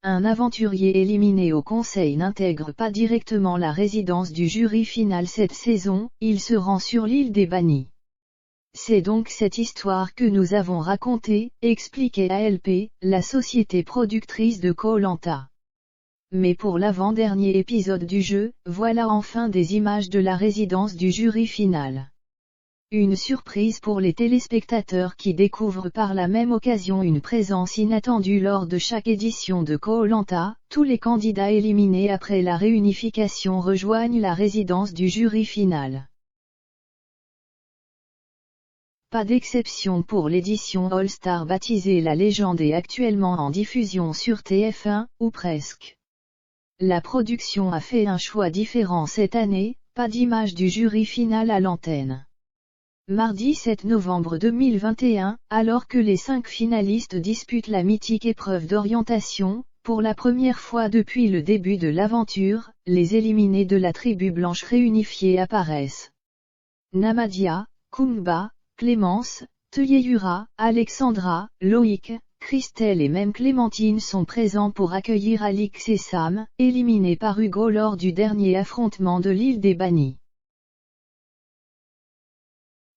Un aventurier éliminé au conseil n'intègre pas directement la résidence du jury final cette saison, il se rend sur l'île des bannis. C'est donc cette histoire que nous avons racontée, expliquait ALP, la société productrice de Koh-Lanta. Mais pour l'avant-dernier épisode du jeu, voilà enfin des images de la résidence du jury final. Une surprise pour les téléspectateurs qui découvrent par la même occasion une présence inattendue lors de chaque édition de Koh-Lanta. Tous les candidats éliminés après la réunification rejoignent la résidence du jury final. Pas d'exception pour l'édition All-Star baptisée La Légende et actuellement en diffusion sur TF1, ou presque. La production a fait un choix différent cette année, pas d'image du jury final à l'antenne. Mardi 7 novembre 2021, alors que les 5 finalistes disputent la mythique épreuve d'orientation, pour la première fois depuis le début de l'aventure, les éliminés de la tribu blanche réunifiée apparaissent. Namadia, Kumba, Clémence, Teyeyura, Alexandra, Loïc, Christelle et même Clémentine sont présents pour accueillir Alix et Sam, éliminés par Hugo lors du dernier affrontement de l'île des bannis.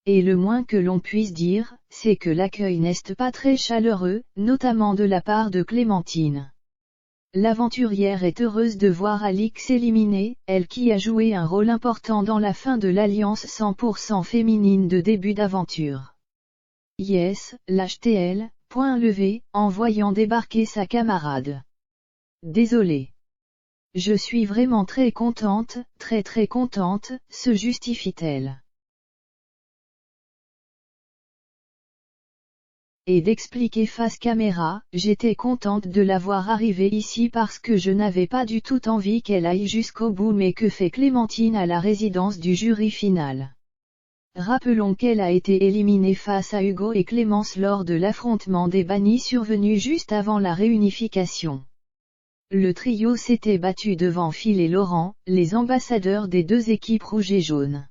Et le moins que l'on puisse dire, c'est que l'accueil n'est pas très chaleureux, notamment de la part de Clémentine. L'aventurière est heureuse de voir Alix éliminée, elle qui a joué un rôle important dans la fin de l'alliance 100% féminine de début d'aventure. Yes, lâche-t-elle, point levé, en voyant débarquer sa camarade. Désolée. Je suis vraiment très contente, très contente, se justifie-t-elle. Et d'expliquer face caméra, j'étais contente de la voir arriver ici parce que je n'avais pas du tout envie qu'elle aille jusqu'au bout, mais que fait Clémentine à la résidence du jury final. Rappelons qu'elle a été éliminée face à Hugo et Clémence lors de l'affrontement des bannis survenu juste avant la réunification. Le trio s'était battu devant Phil et Laurent, les ambassadeurs des deux équipes rouge et jaune.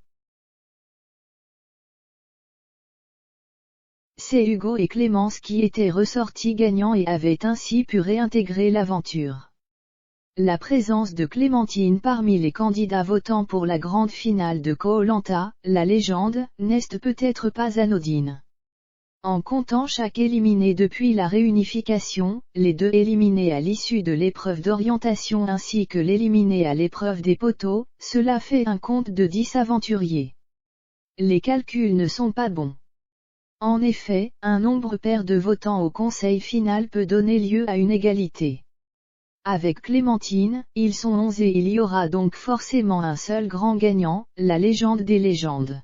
C'est Hugo et Clémence qui étaient ressortis gagnants et avaient ainsi pu réintégrer l'aventure. La présence de Clémentine parmi les candidats votant pour la grande finale de Koh-Lanta, La Légende, n'est peut-être pas anodine. En comptant chaque éliminé depuis la réunification, les 2 éliminés à l'issue de l'épreuve d'orientation ainsi que l'éliminé à l'épreuve des poteaux, cela fait un compte de 10 aventuriers. Les calculs ne sont pas bons. En effet, un nombre pair de votants au conseil final peut donner lieu à une égalité. Avec Clémentine, ils sont 11 et il y aura donc forcément un seul grand gagnant, la légende des légendes.